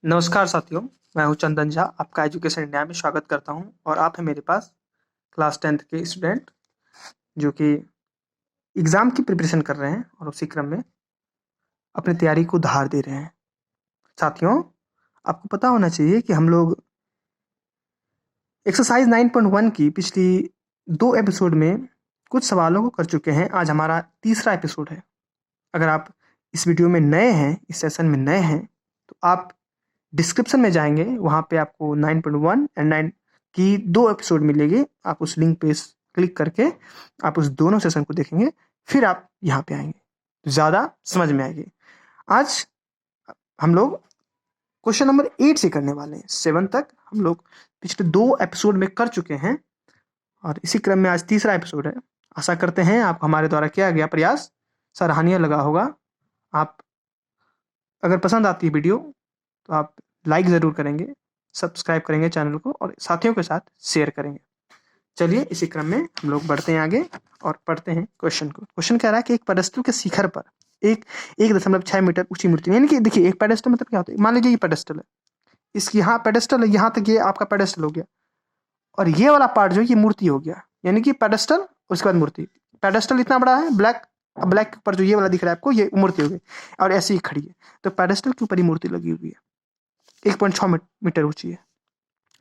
नमस्कार साथियों, मैं हूं चंदन झा। आपका एजुकेशन इंडिया में स्वागत करता हूं और आप हैं मेरे पास क्लास 10th के स्टूडेंट जो कि एग्ज़ाम की प्रिपरेशन कर रहे हैं और उसी क्रम में अपनी तैयारी को धार दे रहे हैं। साथियों, आपको पता होना चाहिए कि हम लोग एक्सरसाइज 9.1 की पिछली 2 एपिसोड में कुछ सवालों को कर चुके हैं। आज हमारा तीसरा एपिसोड है। अगर आप इस वीडियो में नए हैं, इस सेशन में नए हैं, तो आप डिस्क्रिप्शन में जाएंगे, वहाँ पे आपको 9.1 एंड 9 की 2 एपिसोड मिलेगी। आप उस लिंक पे क्लिक करके आप उस दोनों सेशन को देखेंगे, फिर आप यहाँ पे आएंगे तो ज़्यादा समझ में आएगी। आज हम लोग क्वेश्चन नंबर 8 से करने वाले हैं। 7 तक हम लोग पिछले 2 एपिसोड में कर चुके हैं और इसी क्रम में आज तीसरा एपिसोड है। आशा करते हैं आपको हमारे द्वारा किया गया प्रयास सराहनीय लगा होगा। आप अगर पसंद आती है वीडियो तो आप लाइक ज़रूर करेंगे, सब्सक्राइब करेंगे चैनल को और साथियों के साथ शेयर करेंगे। चलिए इसी क्रम में हम लोग बढ़ते हैं आगे और पढ़ते हैं क्वेश्चन को। क्वेश्चन कह रहा है कि एक पेडेस्टल के शिखर पर एक 1.6 मीटर ऊंची मूर्ति, यानी कि देखिए एक पेडेस्टल मतलब क्या होता है। मान लीजिए ये पेडेस्टल है, इसकी यहाँ पेडेस्टल है, यहाँ तक ये आपका पेडेस्टल हो गया और ये वाला पार्ट जो है ये मूर्ति हो गया, यानी कि पेडेस्टल उसके बाद मूर्ति। पेडेस्टल इतना बड़ा है, ब्लैक के ऊपर जो ये वाला दिख रहा है आपको, ये मूर्ति हो गई और ऐसी ही खड़ी है। तो पेडेस्टल के ऊपर ही मूर्ति लगी हुई है, 1.6 मीटर ऊंची है।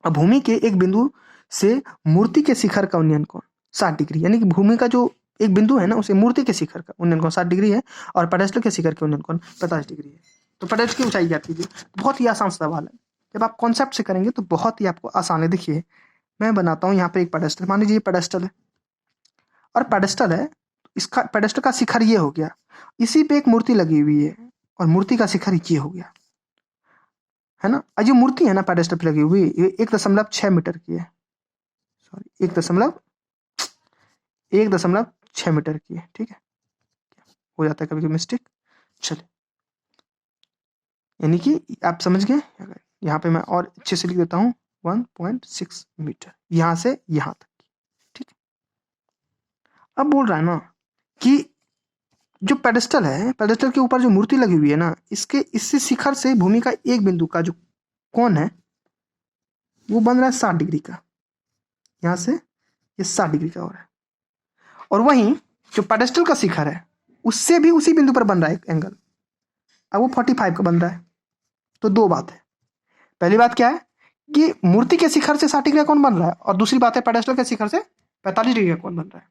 अब भूमि के एक बिंदु से मूर्ति के शिखर का उन्नयन कोण 60 डिग्री, यानी कि भूमि का जो एक बिंदु है ना, उसे मूर्ति के शिखर का उन्नयन कोण 60 डिग्री है और पेडेस्टल के शिखर के उन्नयन कोण 50 डिग्री है। तो पेडेस्टल की ऊंचाई ज्ञात कीजिए। बहुत ही आसान सवाल है, जब आप कॉन्सेप्ट से करेंगे तो बहुत ही आपको आसान है। देखिए मैं बनाता हूँ यहाँ पे एक पेडेस्टल, मान लीजिए ये पेडेस्टल है और पेडेस्टल है, इसका पेडेस्टल का शिखर ये हो गया, इसी पे एक मूर्ति लगी हुई है और मूर्ति का शिखर ये हो गया, है ना। और जो मूर्ति है ना पेडेस्टल पे लगी हुई, ये 1.6 मीटर की है। सॉरी 1.6 मीटर की है, ठीक है। हो जाता है कभी कभी मिस्टेक। चलिए, यानी कि आप समझ गए। यहाँ पे मैं और अच्छे से लिख देता हूँ 1.6 मीटर, यहाँ से यहाँ तक की, ठीक है। अब बोल रहा है ना कि जो पेडेस्टल है, पेडेस्टल के ऊपर जो मूर्ति लगी हुई है ना, इससे शिखर से भूमि का एक बिंदु का जो कोण है वो बन रहा है 60 डिग्री का। यहाँ से ये 60 डिग्री का हो रहा है और वहीं जो पेडेस्टल का शिखर है उससे भी उसी बिंदु पर बन रहा है एक एंगल, अब वो 45 का बन रहा है। तो दो बात है, पहली बात क्या है कि मूर्ति के शिखर से 60 डिग्री का कोण बन रहा है और दूसरी बात है पेडेस्टल के शिखर से 45 डिग्री का कोण बन रहा है।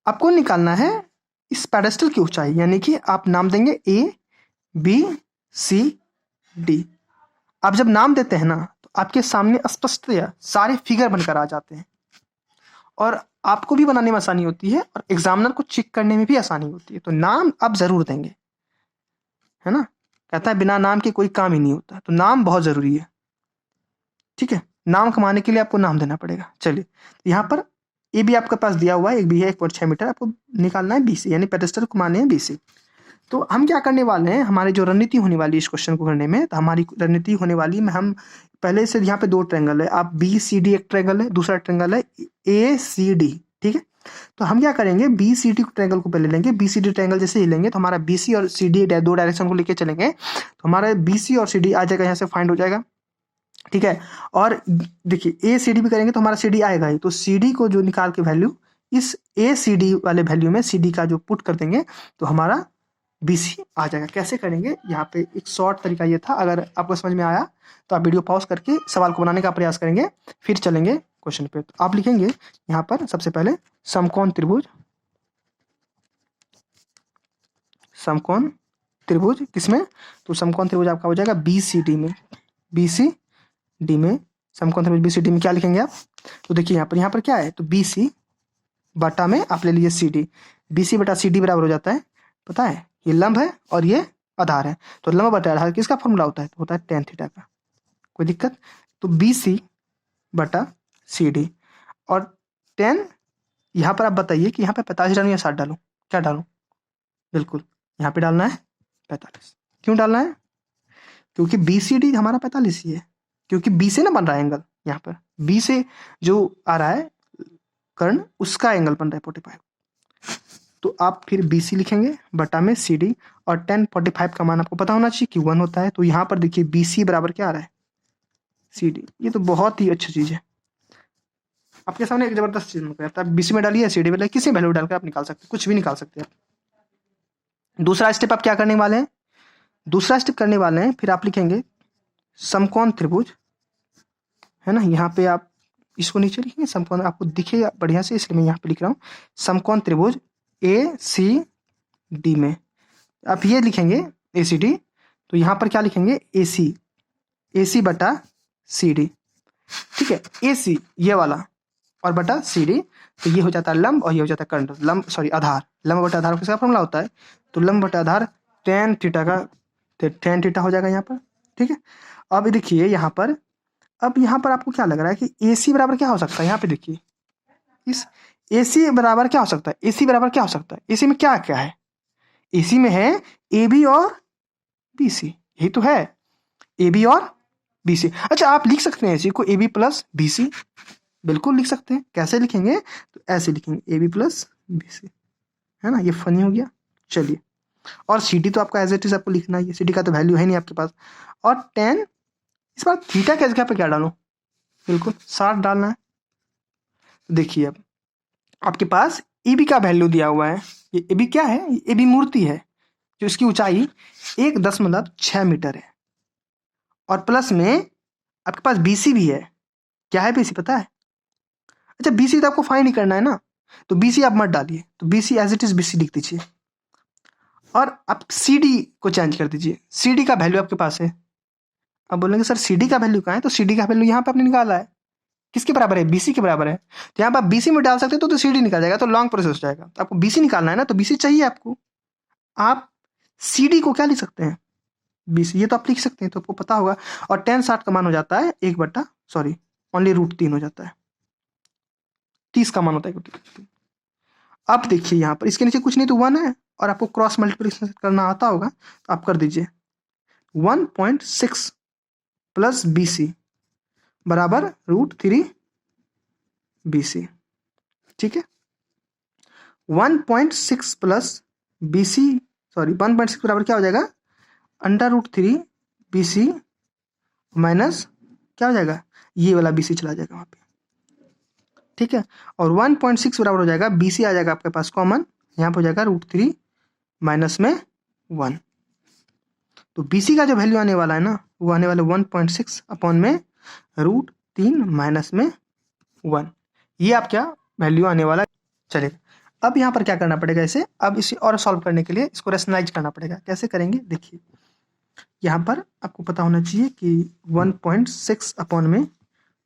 आपको निकालना है इस पेडेस्टल की ऊंचाई, यानी कि आप नाम देंगे A B C D। आप जब नाम देते हैं ना तो आपके सामने स्पष्टतया सारे फिगर बनकर आ जाते हैं और आपको भी बनाने में आसानी होती है और एग्जामिनर को चेक करने में भी आसानी होती है। तो नाम आप जरूर देंगे, है ना। कहता है बिना नाम के कोई काम ही नहीं होता, तो नाम बहुत जरूरी है, ठीक है। नाम कमाने के लिए आपको नाम देना पड़ेगा। चलिए यहाँ पर ए भी आपके पास दिया हुआ है, एक भी है 1.6 मीटर, आपको निकालना है BC, यानी पेडेस्टल को माने हैं BC। तो हम क्या करने वाले हैं, हमारी जो रणनीति होने वाली है इस क्वेश्चन को करने में, तो हमारी रणनीति होने वाली में हम पहले से यहाँ पे 2 ट्रायंगल है, आप BCD एक ट्रायंगल है, दूसरा ट्रायंगल है ACD, ठीक है। तो हम क्या करेंगे, BCD ट्रायंगल को पहले लेंगे। BCD ट्रायंगल जैसे ही लेंगे तो हमारा BC और CD 2 डायरेक्शन को लेके चलेंगे, तो हमारा BC और CD आ जाएगा, यहाँ से फाइंड हो जाएगा, ठीक है। और देखिए ACD भी करेंगे तो हमारा CD आएगा ही, तो CD को जो निकाल के वैल्यू इस ACD वाले वैल्यू में CD का जो पुट कर देंगे तो हमारा BC आ जाएगा। कैसे करेंगे, यहाँ पे एक शॉर्ट तरीका ये था। अगर आपको समझ में आया तो आप वीडियो पॉज करके सवाल को बनाने का प्रयास करेंगे, फिर चलेंगे क्वेश्चन पे। तो आप लिखेंगे यहाँ पर सबसे पहले समकोण त्रिभुज, समकोण त्रिभुज किसमें, तो समकोण त्रिभुज आपका हो जाएगा BCD में। BCD में समकोण त्रिभुज BCD में क्या लिखेंगे आप, तो देखिए यहाँ पर क्या है, तो BC बटा में आप ले लीजिए CD। BC बटा CD बराबर हो जाता है, पता है, ये लंब है और ये आधार है, तो लंब बटा आधार किसका फॉर्मूला होता है, तो होता है tan थीटा का। कोई दिक्कत, तो BC बटा CD और tan, यहाँ पर आप बताइए कि यहाँ पे 45 डालूं या 60 डालूं, क्या डालूं, बिल्कुल यहाँ पे डालना है 45। क्यों डालना है, क्योंकि BCD हमारा 45 ही है, क्योंकि B से ना बन रहा है एंगल, यहाँ पर B से जो आ रहा है कर्ण उसका एंगल बन रहा है 45। तो आप फिर BC लिखेंगे बटा में CD, और 1045 का मान आपको पता होना चाहिए कि 1 होता है। तो यहाँ पर देखिए BC बराबर क्या आ रहा है, CD। ये तो बहुत ही अच्छी चीज़ है। आपके सामने एक जबरदस्त चीज मुझे आता है, BC में डालिए, CD में डालिए, किसी वैल्यू डालकर आप निकाल सकते हैं, कुछ भी निकाल सकते हैं आप। दूसरा स्टेप आप क्या करने वाले हैं, दूसरा स्टेप करने वाले हैं, फिर आप लिखेंगे समकोण त्रिभुज, है ना। यहाँ पे आप इसको नीचे लिखेंगे, समकोण आपको दिखेगा बढ़िया से, इसलिए मैं यहाँ पे लिख रहा हूँ समकोण त्रिभुज ACD में आप ये लिखेंगे ACD। तो यहाँ पर क्या लिखेंगे, AC बटा CD, ठीक है। AC ये वाला और बटा CD, तो ये हो जाता है लंब और ये हो जाता है कंड, लंब सॉरी आधार। लंब बटा आधार किसका फॉर्मूला होता है, तो लंब बटा आधार tan थीटा का, tan थीटा हो जाएगा यहाँ पर, ठीक है। अब देखिए यहाँ पर, अब यहाँ पर आपको क्या लग रहा है कि AC बराबर क्या हो सकता है, यहाँ पे देखिए इस AC बराबर क्या हो सकता है, AC बराबर क्या हो सकता है, AC में क्या क्या है, AC में है AB और BC, यही तो है AB और BC। अच्छा आप लिख सकते हैं AC को AB प्लस BC, बिल्कुल लिख सकते हैं। कैसे लिखेंगे, तो ऐसे लिखेंगे AB प्लस BC, है ना। ये फनी हो गया। चलिए, और CD तो आपका एज इट इज आपको लिखना है, CD का तो वैल्यू है नहीं आपके पास। और 10 इस बार थीटा के जगह पे क्या डालो, बिल्कुल 60 डालना है। तो देखिए अब आपके पास AB का वैल्यू दिया हुआ है, ये AB क्या है, ये AB मूर्ति है, जो इसकी ऊंचाई 1.6 मीटर है, और प्लस में आपके पास BC भी है। क्या है BC पता है, अच्छा BC तो आपको फाइंड ही करना है ना, तो BC आप मत डालिए, तो BC as it is BC लिख दीजिए, और आप CD को चेंज कर दीजिए। CD का वैल्यू आपके पास है। अब बोलेंगे सर CD का वैल्यू कहाँ है, तो CD का वैल्यू यहाँ पे आपने निकाला है, किसके बराबर है, BC के बराबर है। तो यहाँ पर आप BC में डाल सकते हो तो CD निकल जाएगा, तो लॉन्ग प्रोसेस हो जाएगा। तो आपको BC निकालना है ना, तो BC चाहिए आपको, आप CD को क्या लिख सकते हैं, BC, ये तो आप लिख सकते हैं, तो आपको पता होगा। और 10/60 का मान हो जाता है ओनली √3 हो जाता है, 30 का मान होता है। अब देखिए यहाँ पर इसके नीचे कुछ नहीं तो 1 है, और आपको क्रॉस मल्टीप्लिकेशन करना आता होगा, तो आप कर दीजिए 1.6 प्लस BC बराबर √3 BC, ठीक है। 1.6 प्लस BC 1.6 बराबर क्या हो जाएगा, √3 BC माइनस क्या हो जाएगा, ये वाला BC चला जाएगा वहां पे, ठीक है। और 1.6 बराबर हो जाएगा BC आ जाएगा आपके पास कॉमन, यहाँ पे हो जाएगा √3 माइनस में 1। तो BC का जो वैल्यू आने वाला है ना, वो आने वाला 1.6 अपॉन में √3 माइनस में 1, ये आप क्या वैल्यू आने वाला। चलिए अब यहाँ पर क्या करना पड़ेगा इसे, अब इसे और सॉल्व करने के लिए इसको रेशनलाइज करना पड़ेगा। कैसे करेंगे, देखिए यहाँ पर आपको पता होना चाहिए कि 1.6 अपॉन में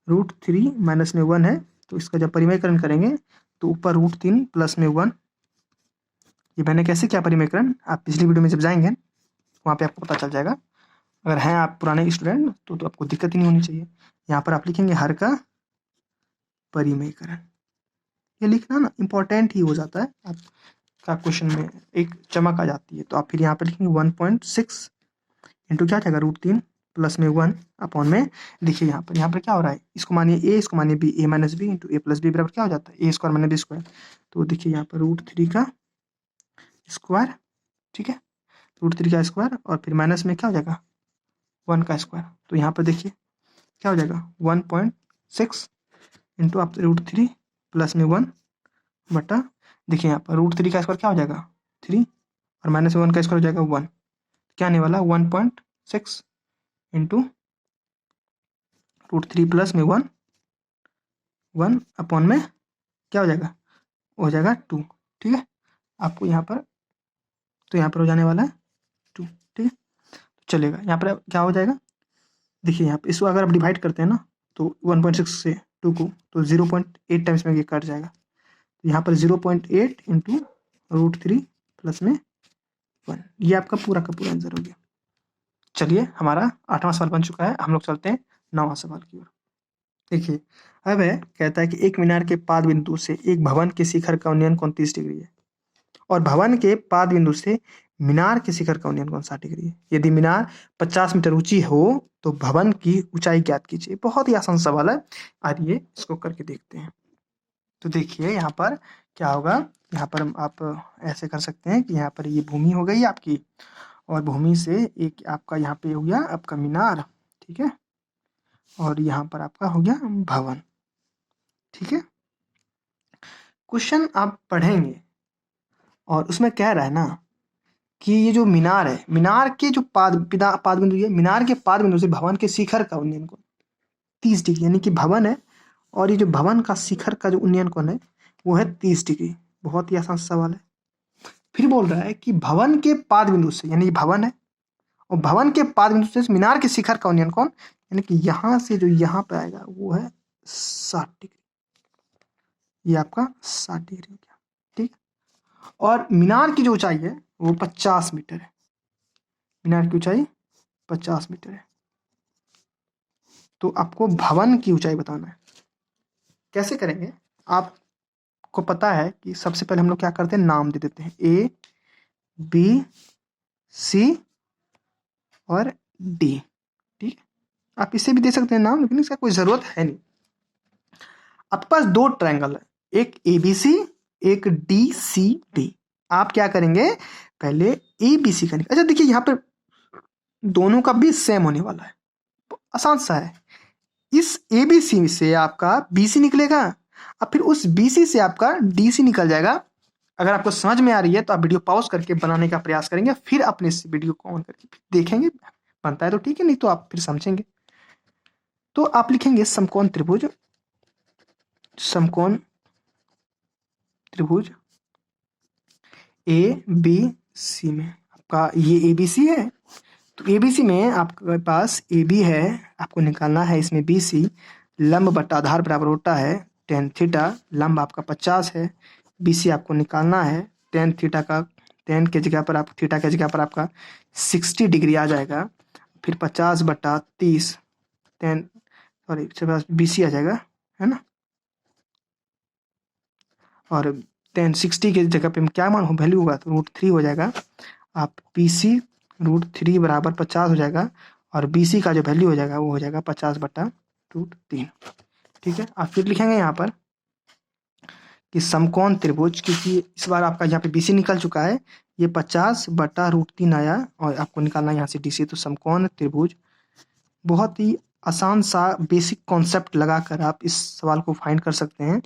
√3 माइनस में 1 है, तो इसका जब परिमेयकरण करेंगे तो ऊपर √3 प्लस में 1, ये मैंने कैसे किया परिमेयकरण, आप पिछली वीडियो में जब जाएंगे वहाँ पे आपको पता चल जाएगा। अगर हैं आप पुराने स्टूडेंट तो आपको दिक्कत ही नहीं होनी चाहिए। यहाँ पर आप लिखेंगे हर का परिमेयकरण, ये लिखना ना इम्पोर्टेंट ही हो जाता है, आपका क्वेश्चन में एक चमक आ जाती है। तो आप फिर यहाँ पर लिखेंगे 1.6 इंटू क्या जाएगा √3 प्लस में 1 अपॉन में, देखिए यहाँ पर क्या हो रहा है, इसको मानिए A, इसको मानिए B, A minus B into A plus B बराबर क्या हो जाता है, A² माइनस B²। तो देखिए यहाँ पर √3 का स्क्वायर, ठीक है, √3 का स्क्वायर, और फिर माइनस में क्या हो जाएगा 1 का स्क्वायर। तो यहाँ पर देखिए क्या हो जाएगा 1.6 इंटू आप √3 प्लस में 1 बटा, देखिए यहाँ पर √3 का स्क्वायर क्या हो जाएगा 3, और माइनस में 1 का स्क्वायर हो जाएगा 1, क्या आने वाला 1.6 इंटू √3 प्लस में 1 अपॉन में क्या हो जाएगा, हो जाएगा 2, ठीक है। आपको यहाँ पर, तो यहाँ पर हो जाने वाला है 2, ठीक है। तो चलेगा, यहाँ पर क्या हो जाएगा, देखिए यहाँ पर इसको अगर आप डिवाइड करते हैं ना, तो 1.6 से 2 को, तो 0.8 टाइम्स में ये कट जाएगा। तो यहाँ पर 0.8 इंटू √3 प्लस में 1, ये आपका पूरा का पूरा आंसर हो गया। चलिए हमारा 8वां सवाल बन चुका है, हम लोग चलते हैं 9वां सवाल की ओर। देखिए अब है, कहता है कि एक मीनार के पाद बिंदु से एक भवन के शिखर का उन्नयन कोण 30 डिग्री है, और भवन के पाद बिंदु से मीनार के शिखर का उन्नयन कोण 60 डिग्री है। यदि मीनार 50 मीटर ऊंची हो तो भवन की ऊंचाई ज्ञात कीजिए। बहुत ही आसान सवाल है, आइए इसको करके देखते हैं। तो देखिए यहाँ पर क्या होगा, यहाँ पर आप ऐसे कर सकते हैं कि यहाँ पर ये भूमि हो गई आपकी, और भूमि से एक आपका यहाँ पे हो गया आपका मीनार, ठीक है, और यहाँ पर आपका हो गया भवन, ठीक है। क्वेश्चन आप पढ़ेंगे और उसमें कह रहा है ना कि ये जो मीनार है, मीनार के जो पाद बिंदु, ये मीनार के पाद बिंदु से भवन के शिखर का उन्नयन कोण 30 डिग्री, यानी कि भवन है और ये जो भवन का शिखर का जो उन्नयन कोण है वो है 30 डिग्री। बहुत ही आसान सवाल है। फिर बोल रहा है कि भवन के पाद बिंदु से, यानी भवन है और भवन के पाद बिंदु से मीनार के शिखर का उन्नयन कोण, यानी कि यहाँ से जो यहाँ पे आएगा वो है 60 डिग्री। ये आपका 60 डिग्री हो गया, ठीक। और मीनार की जो ऊंचाई है वो 50 मीटर है। मीनार की ऊंचाई 50 मीटर है। तो आपको भवन की ऊंचाई बताना है। कैसे करेंगे, आपको पता है कि सबसे पहले हम लोग क्या करते हैं, नाम दे देते हैं A B C और D, ठीक। आप इसे भी दे सकते हैं नाम, लेकिन इसका कोई जरूरत है नहीं। आपके पास दो ट्रायंगल है, एक ABC, एक DCD। आप क्या करेंगे, पहले ABC का अच्छा देखिए यहाँ पर दोनों का भी सेम होने वाला है, तो आसान सा है। इस ABC से आपका BC निकलेगा और फिर उस BC से आपका DC निकल जाएगा। अगर आपको समझ में आ रही है तो आप वीडियो पॉज करके बनाने का प्रयास करेंगे, फिर अपने इस वीडियो को ऑन करके देखेंगे, बनता है तो ठीक है, नहीं तो आप फिर समझेंगे। तो आप लिखेंगे समकोण त्रिभुज, समकोण त्रिभुज ABC में आपका ये ABC है, तो ABC में आपके पास AB है, आपको निकालना है इसमें BC। लंब बटा आधार बराबर होता है tan थीटा, लंब आपका 50 है, BC आपको निकालना है, tan थीटा का tan के जगह पर आप थीटा के जगह पर आपका 60 डिग्री आ जाएगा, फिर 50 बटा 30 tan, सॉरी BC आ जाएगा, है ना। और tan 60 की जगह पे क्या मान हो वैल्यू होगा तो √3 हो जाएगा। आप BC √3 बराबर 50 हो जाएगा और BC का जो वैल्यू हो जाएगा वो हो जाएगा 50 बटा √3, ठीक है। आप फिर लिखेंगे यहाँ पर कि समकोण त्रिभुज, क्योंकि इस बार आपका यहाँ पे BC निकल चुका है, ये 50 बटा √3 आया और आपको निकालना है यहाँ से DC। तो समकोण त्रिभुज, बहुत ही आसान सा बेसिक कॉन्सेप्ट लगाकर आप इस सवाल को फाइंड कर सकते हैं।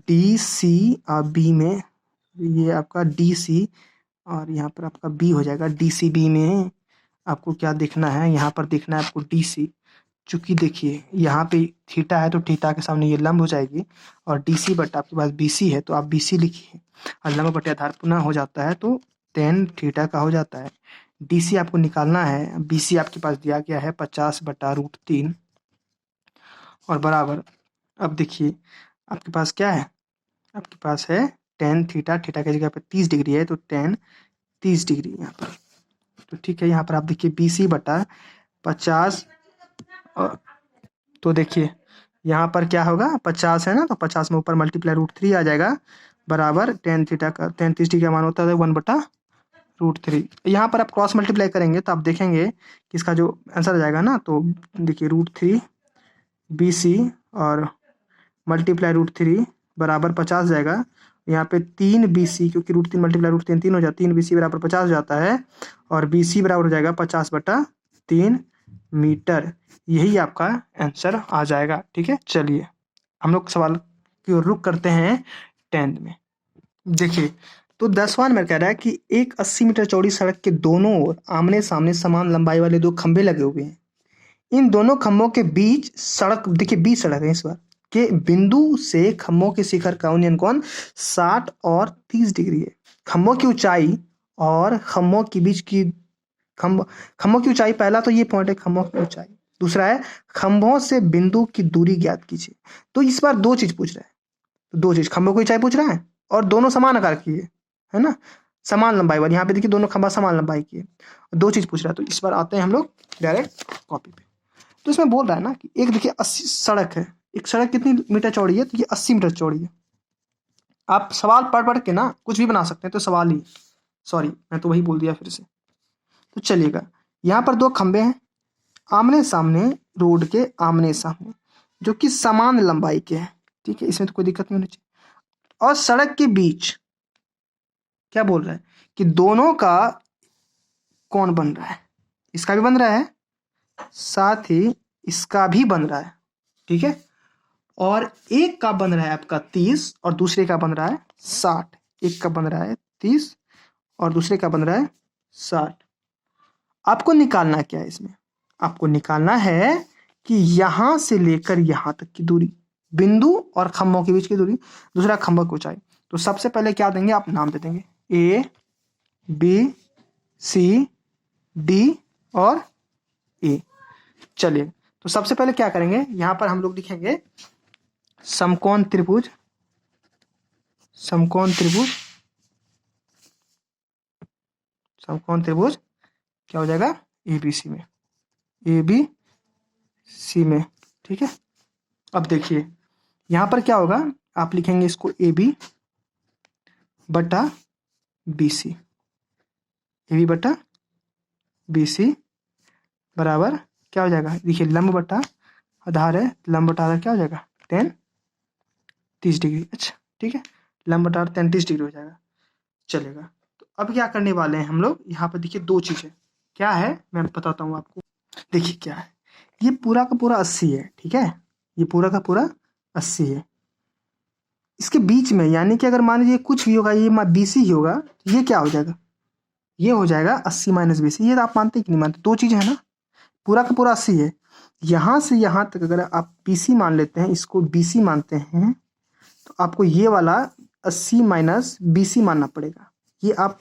DC B में ये आपका DC और यहाँ पर आपका B हो जाएगा। DCB में आपको क्या देखना है, यहाँ पर देखना है आपको DC, चूंकि देखिए यहाँ पे थीटा है तो थीटा के सामने ये लंब हो जाएगी और DC बटा आपके पास BC है तो आप BC लिखिए और लंब बटे आधार पुनः हो जाता है तो tan थीटा का हो जाता है। DC आपको निकालना है, BC आपके पास दिया गया है 50 बटा √3 और बराबर, अब देखिए आपके पास क्या है, आपके पास है tan थीटा, थीटा की जगह पर 30 डिग्री है तो tan 30 डिग्री यहाँ पर, तो ठीक है। यहाँ पर आप देखिए BC बटा 50, तो देखिए यहाँ पर क्या होगा 50 है ना, तो 50 में ऊपर मल्टीप्लाई √3 आ जाएगा बराबर tan थीटा का, tan 30 डिग्री का मान होता है 1 बटा √3। यहाँ पर आप क्रॉस मल्टीप्लाई करेंगे तो आप देखेंगे कि इसका जो आंसर आ जाएगा ना, तो देखिए √3 BC और मल्टीप्लाई √3 बराबर 50 जाएगा। यहाँ पे 3 BC, क्योंकि √3 मल्टीप्लाई √3 3 हो जाता है, 3 BC बराबर 50 हो जाता है और BC बराबर हो जाएगा 50 बटा 3 मीटर। यही आपका आंसर आ जाएगा, ठीक है। चलिए हम लोग सवाल की ओर रुख करते हैं 10th में। देखिए तो 10वां नंबर कह रहा है कि एक 80 मीटर चौड़ी सड़क के दोनों ओर आमने सामने समान लंबाई वाले दो खंभे लगे हुए हैं। इन दोनों खंभों के बीच सड़क, देखिए बीच सड़क है, इस बार के बिंदु से खंभों के शिखर का उन्नयन कोण 60 और 30 डिग्री है। खंभों की ऊंचाई और खंभों के बीच की खंभों की ऊंचाई, पहला तो ये पॉइंट है खंभों की ऊंचाई, दूसरा है खंभों से बिंदु की दूरी ज्ञात कीजिए। तो इस बार दो चीज पूछ रहा है, तो दो चीज, खंभों की ऊंचाई पूछ रहा है और दोनों समान आकार की है ना, समान लंबाई वाली। यहाँ पे देखिए दोनों खंभा समान लंबाई की है, दो चीज पूछ रहा है। तो इस बार आते हैं हम लोग डायरेक्ट कॉपी पे। तो इसमें बोल रहा है ना कि एक देखिए 80 सड़क है, एक सड़क कितनी मीटर चौड़ी है, तो ये 80 मीटर चौड़ी है। आप सवाल पढ़ पढ़ के ना कुछ भी बना सकते हैं, तो सवाल ही, सॉरी मैं तो वही बोल दिया फिर से। तो चलिएगा, यहाँ पर दो खंबे हैं आमने सामने, रोड के आमने सामने, जो कि समान लंबाई के हैं, ठीक है, इसमें तो कोई दिक्कत नहीं होनी चाहिए। और सड़क के बीच क्या बोल रहा है कि दोनों का कोण बन रहा है, इसका भी बन रहा है साथ ही इसका भी बन रहा है, ठीक है। और एक का बन रहा है आपका 30 और दूसरे का बन रहा है 60। एक का बन रहा है 30 और दूसरे का बन रहा है 60। आपको निकालना क्या है इसमें? आपको निकालना है कि यहां से लेकर यहां तक की दूरी, बिंदु और खंभों के बीच की दूरी, दूसरा खंभों की ऊंचाई। तो सबसे पहले क्या देंगे, आप नाम दे देंगे ए बी सी डी और ए। चलिए, तो सबसे पहले क्या करेंगे, यहां पर हम लोग लिखेंगे समकोण त्रिभुज, समकोण त्रिभुज, समकोण त्रिभुज क्या हो जाएगा एबीसी में, एबीसी में, ठीक है। अब देखिए यहां पर क्या होगा, आप लिखेंगे इसको ए बी बटा बी सी, ए बी बटा बी सी बराबर क्या हो जाएगा, देखिए लंब बटा आधार है, लंब बटा आधार क्या हो जाएगा 10 30 डिग्री। अच्छा ठीक है, लंब बटा 33 डिग्री हो जाएगा, चलेगा। तो अब क्या करने वाले हैं हम लोग, यहाँ पर देखिए दो चीजें क्या है मैं बताता हूँ आपको। देखिए क्या है, ये पूरा का पूरा 80 है, ठीक है, ये पूरा का पूरा 80 है। इसके बीच में यानी कि अगर मान लीजिए कुछ भी होगा, ये बीसी ही होगा, तो ये क्या हो जाएगा, ये हो जाएगा 80 माइनस बीसी। ये तो आप मानते कि नहीं मानते, दो चीजें है ना, पूरा का पूरा 80 है, यहां से यहां तक अगर आप बीसी मान लेते हैं, इसको बीसी मानते हैं, तो आपको ये वाला 80 माइनस बीसी मानना पड़ेगा, ये आप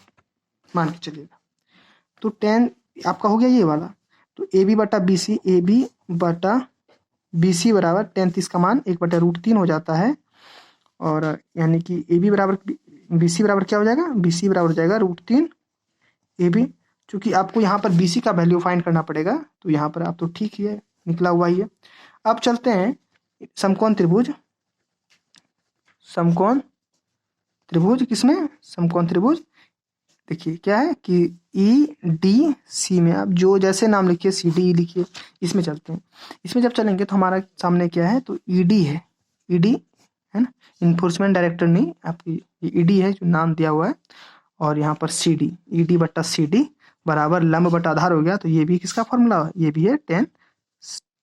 मान के चलिएगा। तो 10 आपका हो गया ये वाला, तो ए बी बटा बी सी, ए बी बटा बी सी बराबर 10 30 का मान 1/√3 हो जाता है। और यानी कि ए बी बराबर बी सी बराबर क्या हो जाएगा, बी सी बराबर हो जाएगा √3 ए बी। चूंकि आपको यहाँ पर बी सी का वैल्यू फाइंड करना पड़ेगा, तो यहाँ पर आप तो ठीक ही है, निकला हुआ ही है। अब चलते हैं समकोण त्रिभुज, समकोण त्रिभुज किसमें, समकोण त्रिभुज देखिए क्या है कि ई डी सी में, आप जो जैसे नाम लिखिए सी डी लिखिए, इसमें चलते हैं। इसमें जब चलेंगे तो हमारा सामने क्या है, तो ई डी है, ई डी है ना, इन्फोर्समेंट डायरेक्टर नहीं, आपकी ई डी है जो नाम दिया हुआ है। और यहाँ पर सी डी, ई डी बटा सी डी बराबर लंब बटा आधार हो गया, तो ये भी किसका फॉर्मूला है, ये भी है tan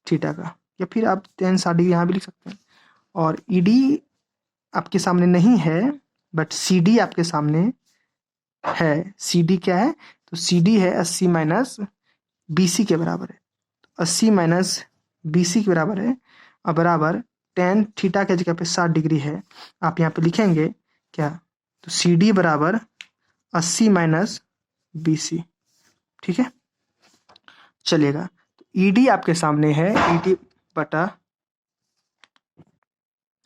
थीटा का, या फिर आप tan 60 डिग्री यहाँ भी लिख सकते हैं। और ई डी आपके सामने नहीं है, बट सी डी आपके सामने है। सी डी क्या है, तो सी डी है 80 माइनस बी सी के बराबर है, 80 माइनस बी सी के बराबर है, और बराबर tan थीटा के जगह पे 60 डिग्री है, आप यहाँ पे लिखेंगे क्या, तो सी डी बराबर 80 माइनस बी सी, ठीक है, चलेगा। तो ई डी आपके सामने है, ई डी बटा,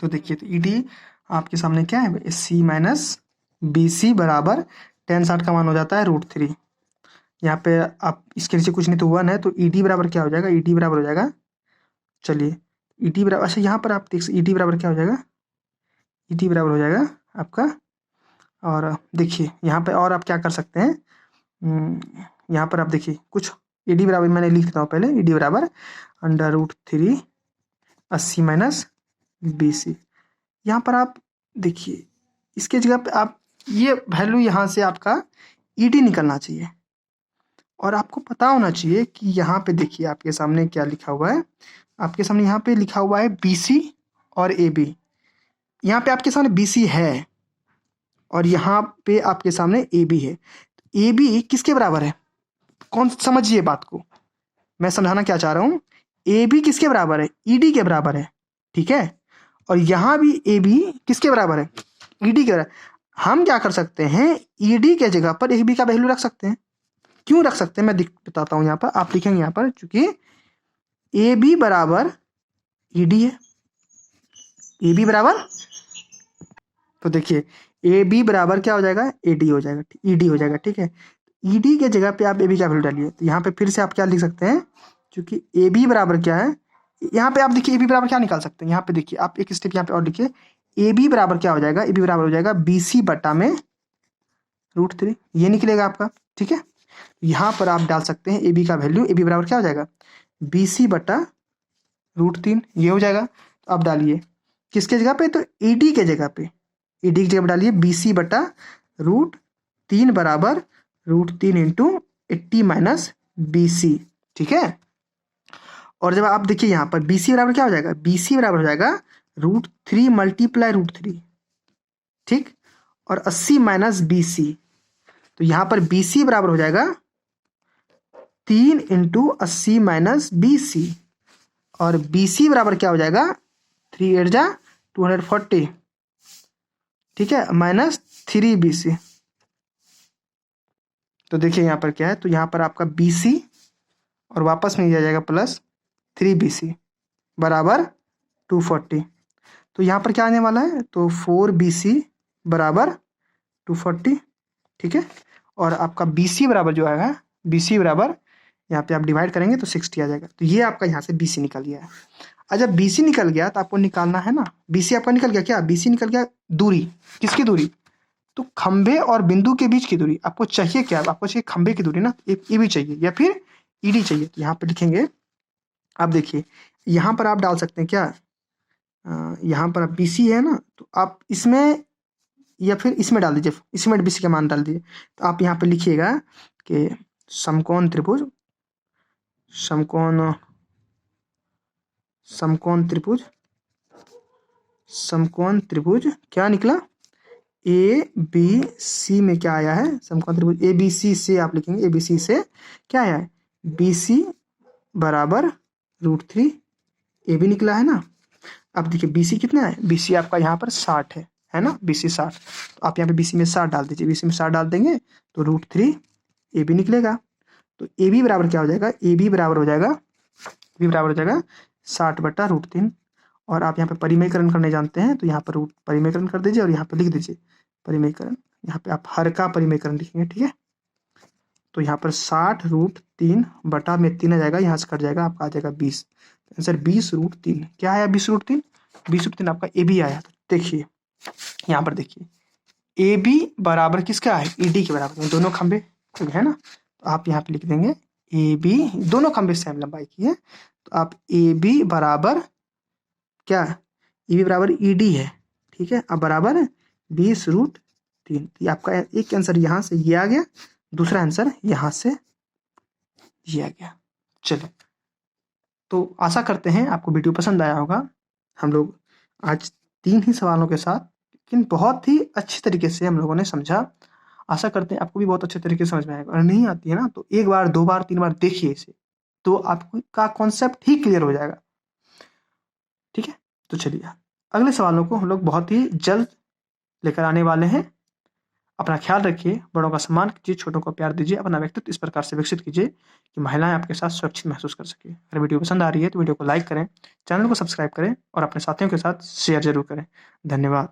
तो देखिए तो ई डी आपके सामने क्या है, 80 माइनस बी सी बराबर tan 60 का मान हो जाता है √3। यहाँ पे आप इसके नीचे कुछ नहीं तो 1 है, तो ई डी बराबर क्या हो जाएगा, ई डी बराबर हो जाएगा, चलिए ई डी बराबर, अच्छा यहाँ पर आप देख ई डी बराबर क्या हो जाएगा, ई डी बराबर हो जाएगा आपका, और देखिए यहाँ पे और आप क्या कर सकते हैं, यहाँ पर आप देखिए कुछ ई डी बराबर मैंने लिख देता हूँ पहले, ई डी बराबर √3 80 माइनस बी सी। यहाँ पर आप देखिए इसके जगह पे आप ये वैल्यू यहाँ से आपका ई डी निकलना चाहिए, और आपको पता होना चाहिए कि यहाँ पे देखिए आपके सामने क्या लिखा हुआ है, आपके सामने यहाँ पे लिखा हुआ है बी सी और ए बी। यहाँ पे आपके सामने बी सी है और यहाँ पे आपके सामने ए बी है, ए बी किसके बराबर है, कौन समझिए बात को, मैं समझाना क्या चाह रहा हूँ, ए बी किसके बराबर है, ई डी के बराबर है, ठीक है। और यहाँ भी ए बी किसके बराबर है, ई डी के बराबर। हम क्या कर सकते हैं, ई डी के जगह पर ए बी का वैल्यू रख सकते हैं। क्यों रख सकते हैं मैं बताता हूँ, यहाँ पर आप लिखेंगे यहाँ पर, चूंकि ए बी बराबर ई डी है, ए बी बराबर, तो देखिए ए बी बराबर क्या हो जाएगा, ए डी हो जाएगा, ई डी हो जाएगा, ठीक है। ई डी के जगह पे आप ए बी का वैल्यू डालिए, तो यहाँ पे फिर से आप क्या लिख सकते हैं, क्योंकि ए बी बराबर क्या है, यहाँ पे आप देखिए ए बी बराबर क्या निकाल सकते हैं, यहाँ पे देखिए आप एक स्टेप यहाँ पे और लिखिए, ए बी बराबर क्या हो जाएगा, ए बी बराबर हो जाएगा बी सी बटा में √3, ये निकलेगा आपका, ठीक है। यहाँ पर आप डाल सकते हैं ए बी का वैल्यू, ए बी बराबर क्या हो जाएगा, बी सी बटा √3, ये हो जाएगा। तो आप डालिए किसके जगह पे, तो ए डी के जगह पे, ईडी की जगह डालिए BC बटा √3 बराबर √3 इंटू 80 माइनस BC, ठीक है। और जब आप देखिए यहाँ पर BC बराबर क्या हो जाएगा, BC बराबर हो जाएगा √3 मल्टीप्लाई √3, ठीक, और 80 माइनस BC, तो यहाँ पर BC बराबर हो जाएगा 3 इंटू 80 माइनस BC, और BC बराबर क्या हो जाएगा 3 8 जा 240, ठीक है, माइनस 3 BC। तो देखिए यहाँ पर क्या है, तो यहाँ पर आपका BC और वापस में दिया जाएगा प्लस 3 BC बराबर 240। तो यहाँ पर क्या आने वाला है, तो 4 BC बराबर 240, ठीक है। और आपका BC बराबर जो आएगा, BC बराबर यहाँ पे आप डिवाइड करेंगे तो 60 आ जाएगा। तो ये आपका यहाँ से BC निकल गया है। और जब BC निकल गया तो आपको निकालना है ना, BC आपका निकल गया, क्या BC निकल गया दूरी, किसकी दूरी, तो खंबे और बिंदु के बीच की दूरी। आपको चाहिए क्या, आपको चाहिए खंबे की दूरी ना, एक EB चाहिए या फिर ED चाहिए। तो यहाँ पे लिखेंगे, आप देखिए यहाँ पर आप डाल सकते हैं क्या, यहाँ पर आप BC है ना, तो आप इसमें या फिर इसमें डाल दीजिए, इसमें BC का मान डाल दीजिए। तो आप यहाँ पे लिखिएगा कि समकोण त्रिभुज, समकोण त्रिभुज, समकोण त्रिभुज क्या निकला, ABC में क्या आया है, समकोण त्रिभुज ABC से आप लिखेंगे, ABC से क्या आया है, BC बराबर √3 AB निकला है ना। अब देखिए BC कितना है, BC आपका यहाँ पर 60 है ना, BC 60, तो आप यहाँ पे BC में 60 डाल दीजिए, BC में 60 डाल देंगे तो √3 AB निकलेगा। तो AB बराबर क्या हो जाएगा, AB बराबर हो जाएगा, AB बराबर हो जाएगा 60 बटा √3। और आप यहाँ पे परिमेयकरण करने जानते हैं, तो यहाँ पर परिमेयकरण कर दीजिए और यहाँ पर लिख दीजिए परिमेयकरण, यहाँ पे आप हर का परिमेयकरण लिखेंगे, ठीक है। तो यहाँ पर 60 √3 बटा में 3 आ जाएगा, यहाँ से कट जाएगा, आपका आ जाएगा 20। आंसर 20 √3 क्या आया, 20 √3, 20 √3 आपका AB आया। तो देखिए यहाँ पर देखिए AB बराबर किसका है, ED के बराबर, दोनों खंबे है ना। तो आप यहाँ पे लिख देंगे AB, दोनों खंबे सेम लंबाई की है, तो आप AB बराबर क्या, AB बराबर ED है, ठीक है, अब बराबर 20 √3। आपका एक आंसर यहाँ से ये आ गया, दूसरा आंसर यहाँ से ये आ गया। चलो, तो आशा करते हैं आपको वीडियो पसंद आया होगा। हम लोग आज 3 ही सवालों के साथ, लेकिन बहुत ही अच्छी तरीके से हम लोगों ने समझा। आशा करते हैं आपको भी बहुत अच्छे तरीके से समझ में आएगा। और नहीं आती है ना, तो 1 बार 2 बार 3 बार देखिए इसे, तो आपको का कॉन्सेप्ट ही क्लियर हो जाएगा, ठीक है। तो चलिए अगले सवालों को हम लोग बहुत ही जल्द लेकर आने वाले हैं। अपना ख्याल रखिए, बड़ों का सम्मान कीजिए, छोटों को प्यार दीजिए, अपना व्यक्तित्व इस प्रकार से विकसित कीजिए कि महिलाएं आपके साथ सुरक्षित महसूस कर सके। अगर वीडियो पसंद आ रही है तो वीडियो को लाइक करें, चैनल को सब्सक्राइब करें और अपने साथियों के साथ शेयर जरूर करें। धन्यवाद।